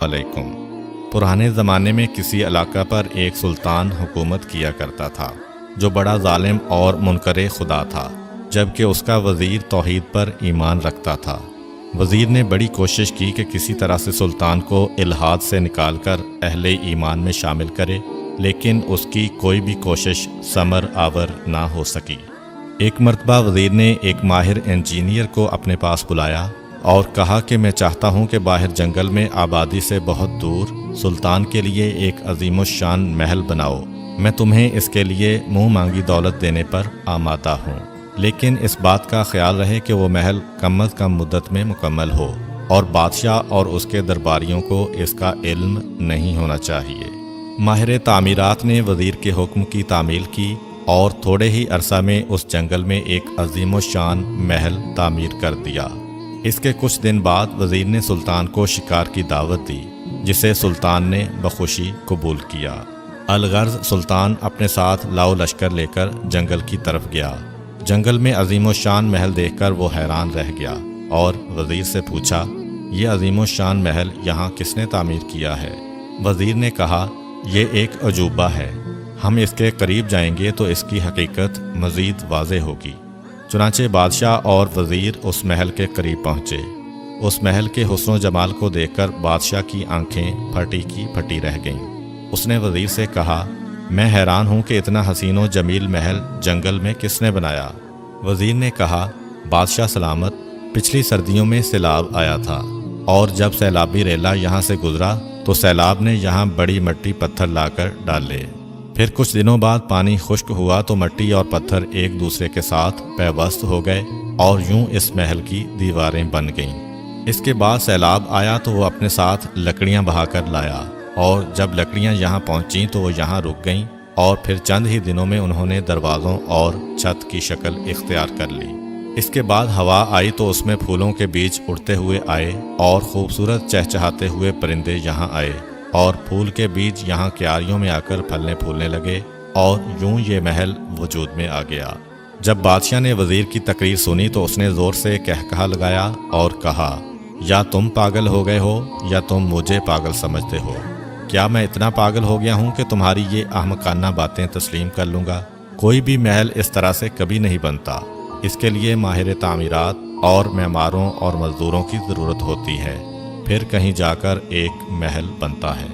علیکم۔ پرانے زمانے میں کسی علاقہ پر ایک سلطان حکومت کیا کرتا تھا جو بڑا ظالم اور منکر خدا تھا، جبکہ اس کا وزیر توحید پر ایمان رکھتا تھا۔ وزیر نے بڑی کوشش کی کہ کسی طرح سے سلطان کو الحاد سے نکال کر اہل ایمان میں شامل کرے، لیکن اس کی کوئی بھی کوشش ثمر آور نہ ہو سکی۔ ایک مرتبہ وزیر نے ایک ماہر انجینئر کو اپنے پاس بلایا اور کہا کہ میں چاہتا ہوں کہ باہر جنگل میں آبادی سے بہت دور سلطان کے لیے ایک عظیم الشان محل بناؤ۔ میں تمہیں اس کے لیے منہ مانگی دولت دینے پر آمادہ ہوں، لیکن اس بات کا خیال رہے کہ وہ محل کم از کم مدت میں مکمل ہو اور بادشاہ اور اس کے درباریوں کو اس کا علم نہیں ہونا چاہیے۔ ماہر تعمیرات نے وزیر کے حکم کی تعمیل کی اور تھوڑے ہی عرصہ میں اس جنگل میں ایک عظیم الشان محل تعمیر کر دیا۔ اس کے کچھ دن بعد وزیر نے سلطان کو شکار کی دعوت دی، جسے سلطان نے بخوشی قبول کیا۔ الغرض سلطان اپنے ساتھ لاؤ لشکر لے کر جنگل کی طرف گیا۔ جنگل میں عظیم الشان محل دیکھ کر وہ حیران رہ گیا اور وزیر سے پوچھا، یہ عظیم الشان محل یہاں کس نے تعمیر کیا ہے؟ وزیر نے کہا، یہ ایک عجوبہ ہے، ہم اس کے قریب جائیں گے تو اس کی حقیقت مزید واضح ہوگی۔ چنانچہ بادشاہ اور وزیر اس محل کے قریب پہنچے۔ اس محل کے حسن و جمال کو دیکھ کر بادشاہ کی آنکھیں پھٹی کی پھٹی رہ گئیں۔ اس نے وزیر سے کہا، میں حیران ہوں کہ اتنا حسین و جمیل محل جنگل میں کس نے بنایا؟ وزیر نے کہا، بادشاہ سلامت، پچھلی سردیوں میں سیلاب آیا تھا اور جب سیلابی ریلا یہاں سے گزرا تو سیلاب نے یہاں بڑی مٹی پتھر لا کر ڈالے۔ پھر کچھ دنوں بعد پانی خشک ہوا تو مٹی اور پتھر ایک دوسرے کے ساتھ پیوست ہو گئے اور یوں اس محل کی دیواریں بن گئیں۔ اس کے بعد سیلاب آیا تو وہ اپنے ساتھ لکڑیاں بہا کر لایا، اور جب لکڑیاں یہاں پہنچیں تو وہ یہاں رک گئیں، اور پھر چند ہی دنوں میں انہوں نے دروازوں اور چھت کی شکل اختیار کر لی۔ اس کے بعد ہوا آئی تو اس میں پھولوں کے بیج اڑتے ہوئے آئے اور خوبصورت چہچہاتے ہوئے پرندے یہاں آئے، اور پھول کے بیج یہاں کیاریوں میں آ کر پھلنے پھولنے لگے، اور یوں یہ محل وجود میں آ گیا۔ جب بادشاہ نے وزیر کی تقریر سنی تو اس نے زور سے کہکہا لگایا اور کہا، یا تم پاگل ہو گئے ہو یا تم مجھے پاگل سمجھتے ہو؟ کیا میں اتنا پاگل ہو گیا ہوں کہ تمہاری یہ احمقانہ باتیں تسلیم کر لوں گا؟ کوئی بھی محل اس طرح سے کبھی نہیں بنتا، اس کے لیے ماہر تعمیرات اور معماروں اور مزدوروں کی ضرورت ہوتی ہے، پھر کہیں جا کر ایک محل بنتا ہے۔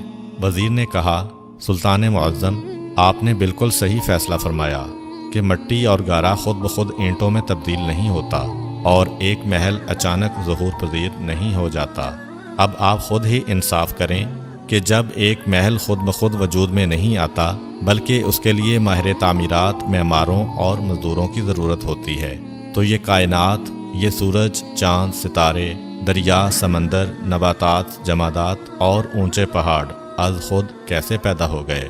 وزیر نے کہا، سلطان معظم، آپ نے بالکل صحیح فیصلہ فرمایا کہ مٹی اور گارا خود بخود اینٹوں میں تبدیل نہیں ہوتا اور ایک محل اچانک ظہور پذیر نہیں ہو جاتا۔ اب آپ خود ہی انصاف کریں کہ جب ایک محل خود بخود وجود میں نہیں آتا بلکہ اس کے لیے ماہر تعمیرات، معماروں اور مزدوروں کی ضرورت ہوتی ہے، تو یہ کائنات، یہ سورج، چاند، ستارے، دریا، سمندر، نباتات، جمادات اور اونچے پہاڑ از خود کیسے پیدا ہو گئے؟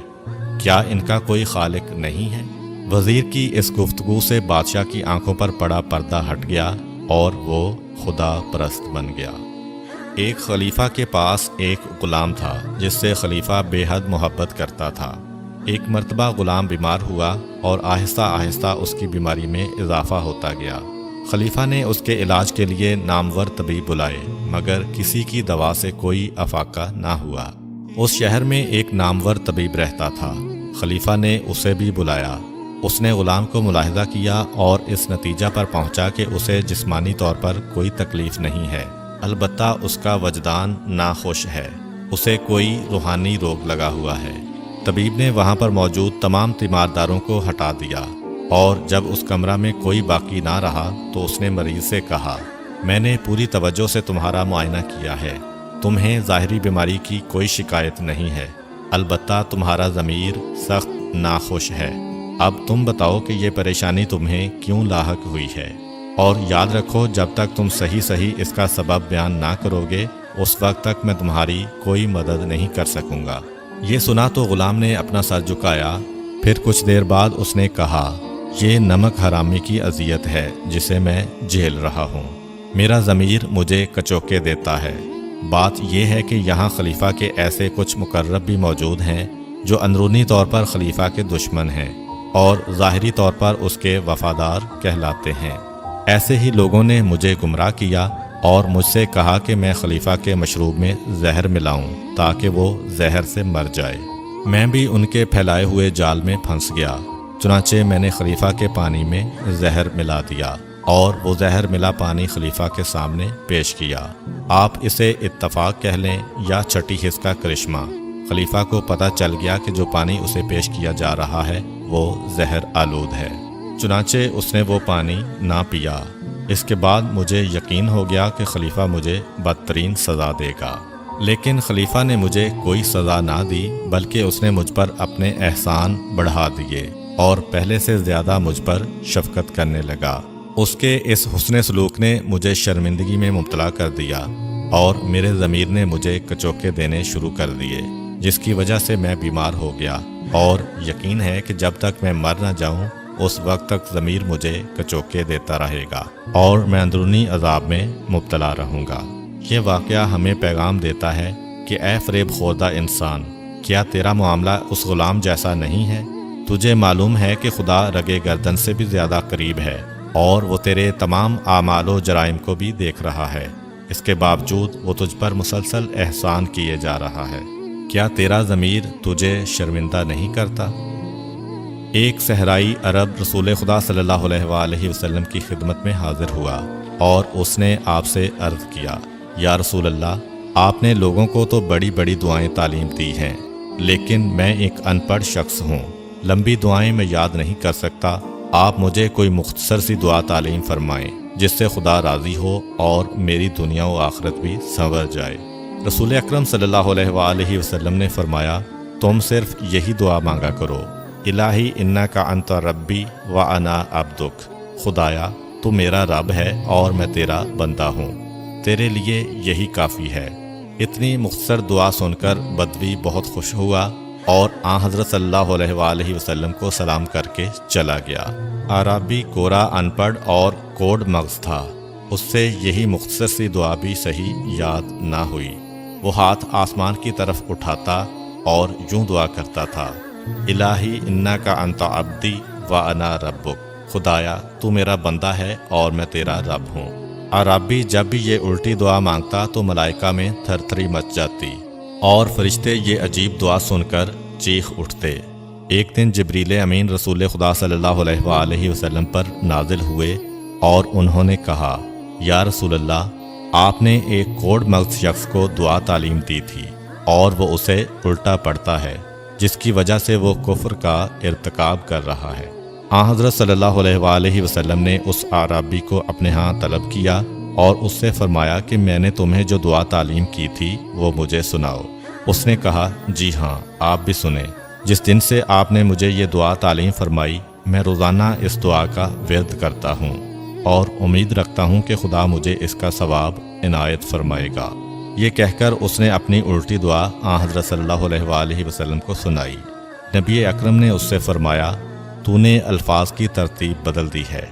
کیا ان کا کوئی خالق نہیں ہے؟ وزیر کی اس گفتگو سے بادشاہ کی آنکھوں پر پڑا پردہ ہٹ گیا اور وہ خدا پرست بن گیا۔ ایک خلیفہ کے پاس ایک غلام تھا جس سے خلیفہ بے حد محبت کرتا تھا۔ ایک مرتبہ غلام بیمار ہوا اور آہستہ آہستہ اس کی بیماری میں اضافہ ہوتا گیا۔ خلیفہ نے اس کے علاج کے لیے نامور طبیب بلائے، مگر کسی کی دوا سے کوئی افاقہ نہ ہوا۔ اس شہر میں ایک نامور طبیب رہتا تھا، خلیفہ نے اسے بھی بلایا۔ اس نے غلام کو ملاحظہ کیا اور اس نتیجہ پر پہنچا کہ اسے جسمانی طور پر کوئی تکلیف نہیں ہے، البتہ اس کا وجدان ناخوش ہے، اسے کوئی روحانی روگ لگا ہوا ہے۔ طبیب نے وہاں پر موجود تمام تیمارداروں کو ہٹا دیا، اور جب اس کمرہ میں کوئی باقی نہ رہا تو اس نے مریض سے کہا، میں نے پوری توجہ سے تمہارا معائنہ کیا ہے، تمہیں ظاہری بیماری کی کوئی شکایت نہیں ہے، البتہ تمہارا ضمیر سخت ناخوش ہے۔ اب تم بتاؤ کہ یہ پریشانی تمہیں کیوں لاحق ہوئی ہے، اور یاد رکھو جب تک تم صحیح اس کا سبب بیان نہ کرو گے اس وقت تک میں تمہاری کوئی مدد نہیں کر سکوں گا۔ یہ سنا تو غلام نے اپنا سر جھکایا، پھر کچھ دیر بعد اس نے کہا، یہ نمک حرامی کی اذیت ہے جسے میں جھیل رہا ہوں، میرا ضمیر مجھے کچوکے دیتا ہے۔ بات یہ ہے کہ یہاں خلیفہ کے ایسے کچھ مقرب بھی موجود ہیں جو اندرونی طور پر خلیفہ کے دشمن ہیں اور ظاہری طور پر اس کے وفادار کہلاتے ہیں۔ ایسے ہی لوگوں نے مجھے گمراہ کیا اور مجھ سے کہا کہ میں خلیفہ کے مشروب میں زہر ملاؤں تاکہ وہ زہر سے مر جائے۔ میں بھی ان کے پھیلائے ہوئے جال میں پھنس گیا، چنانچہ میں نے خلیفہ کے پانی میں زہر ملا دیا اور وہ زہر ملا پانی خلیفہ کے سامنے پیش کیا۔ آپ اسے اتفاق کہہ لیں یا چھٹی حس کا کرشمہ، خلیفہ کو پتہ چل گیا کہ جو پانی اسے پیش کیا جا رہا ہے وہ زہر آلود ہے، چنانچہ اس نے وہ پانی نہ پیا۔ اس کے بعد مجھے یقین ہو گیا کہ خلیفہ مجھے بدترین سزا دے گا، لیکن خلیفہ نے مجھے کوئی سزا نہ دی، بلکہ اس نے مجھ پر اپنے احسان بڑھا دیے اور پہلے سے زیادہ مجھ پر شفقت کرنے لگا۔ اس کے اس حسن سلوک نے مجھے شرمندگی میں مبتلا کر دیا اور میرے ضمیر نے مجھے کچوکے دینے شروع کر دیے، جس کی وجہ سے میں بیمار ہو گیا، اور یقین ہے کہ جب تک میں مر نہ جاؤں اس وقت تک ضمیر مجھے کچوکے دیتا رہے گا اور میں اندرونی عذاب میں مبتلا رہوں گا۔ یہ واقعہ ہمیں پیغام دیتا ہے کہ اے فریب خوردہ انسان، کیا تیرا معاملہ اس غلام جیسا نہیں ہے؟ تجھے معلوم ہے کہ خدا رگے گردن سے بھی زیادہ قریب ہے اور وہ تیرے تمام اعمال و جرائم کو بھی دیکھ رہا ہے، اس کے باوجود وہ تجھ پر مسلسل احسان کیے جا رہا ہے۔ کیا تیرا ضمیر تجھے شرمندہ نہیں کرتا؟ ایک صحرائی عرب رسول خدا صلی اللہ علیہ وآلہ وسلم کی خدمت میں حاضر ہوا اور اس نے آپ سے عرض کیا، یا رسول اللہ، آپ نے لوگوں کو تو بڑی بڑی دعائیں تعلیم دی ہیں، لیکن میں ایک ان پڑھ شخص ہوں، لمبی دعائیں میں یاد نہیں کر سکتا، آپ مجھے کوئی مختصر سی دعا تعلیم فرمائیں جس سے خدا راضی ہو اور میری دنیا و آخرت بھی سنور جائے۔ رسول اکرم صلی اللہ علیہ وآلہ وسلم نے فرمایا، تم صرف یہی دعا مانگا کرو، الہی انکا انت ربی و انا عبدک، خدایا تو میرا رب ہے اور میں تیرا بندہ ہوں، تیرے لیے یہی کافی ہے۔ اتنی مختصر دعا سن کر بدوی بہت خوش ہوا اور آن حضرت صلی اللہ علیہ وآلہ وسلم کو سلام کر کے چلا گیا۔ عربی گورا ان پڑھ اور کوڑ مغز تھا، اس سے یہی مختصر سی دعا بھی صحیح یاد نہ ہوئی۔ وہ ہاتھ آسمان کی طرف اٹھاتا اور یوں دعا کرتا تھا، الہی انکا انت عبدی و انا ربک، خدایا تو میرا بندہ ہے اور میں تیرا رب ہوں۔ عربی جب بھی یہ الٹی دعا مانگتا تو ملائکہ میں تھر تھری مچ جاتی اور فرشتے یہ عجیب دعا سن کر چیخ اٹھتے۔ ایک دن جبریل امین رسول خدا صلی اللہ علیہ وآلہ وسلم پر نازل ہوئے اور انہوں نے کہا، یا رسول اللہ، آپ نے ایک کوڑ مغز شخص کو دعا تعلیم دی تھی اور وہ اسے الٹا پڑھتا ہے، جس کی وجہ سے وہ کفر کا ارتکاب کر رہا ہے۔ آن حضرت صلی اللہ علیہ وآلہ وسلم نے اس اعرابی کو اپنے ہاں طلب کیا اور اس سے فرمایا کہ میں نے تمہیں جو دعا تعلیم کی تھی وہ مجھے سناؤ۔ اس نے کہا، جی ہاں، آپ بھی سنیں۔ جس دن سے آپ نے مجھے یہ دعا تعلیم فرمائی، میں روزانہ اس دعا کا ورد کرتا ہوں اور امید رکھتا ہوں کہ خدا مجھے اس کا ثواب عنایت فرمائے گا۔ یہ کہہ کر اس نے اپنی الٹی دعا آن حضرت صلی اللہ علیہ وآلہ وسلم کو سنائی۔ نبی اکرم نے اس سے فرمایا، تو نے الفاظ کی ترتیب بدل دی ہے،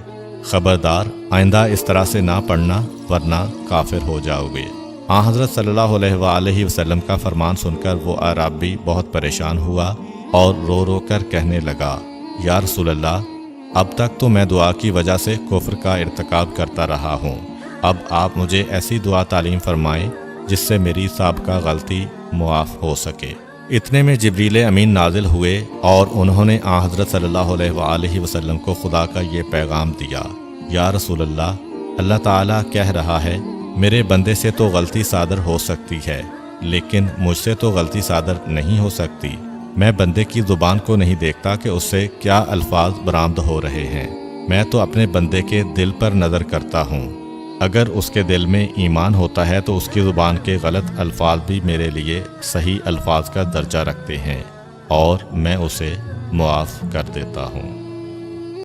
خبردار آئندہ اس طرح سے نہ پڑھنا ورنہ کافر ہو جاؤ گے۔ آن حضرت صلی اللہ علیہ وآلہ وسلم کا فرمان سن کر وہ اعرابی بہت پریشان ہوا اور رو رو کر کہنے لگا، یا رسول اللہ، اب تک تو میں دعا کی وجہ سے کفر کا ارتکاب کرتا رہا ہوں، اب آپ مجھے ایسی دعا تعلیم فرمائیں جس سے میری سابقہ غلطی معاف ہو سکے۔ اتنے میں جبریل امین نازل ہوئے اور انہوں نے آن حضرت صلی اللہ علیہ وآلہ وسلم کو خدا کا یہ پیغام دیا، یا رسول اللہ، اللہ تعالیٰ کہہ رہا ہے، میرے بندے سے تو غلطی صادر ہو سکتی ہے لیکن مجھ سے تو غلطی صادر نہیں ہو سکتی۔ میں بندے کی زبان کو نہیں دیکھتا کہ اس سے کیا الفاظ برآمد ہو رہے ہیں، میں تو اپنے بندے کے دل پر نظر کرتا ہوں، اگر اس کے دل میں ایمان ہوتا ہے تو اس کی زبان کے غلط الفاظ بھی میرے لیے صحیح الفاظ کا درجہ رکھتے ہیں اور میں اسے معاف کر دیتا ہوں۔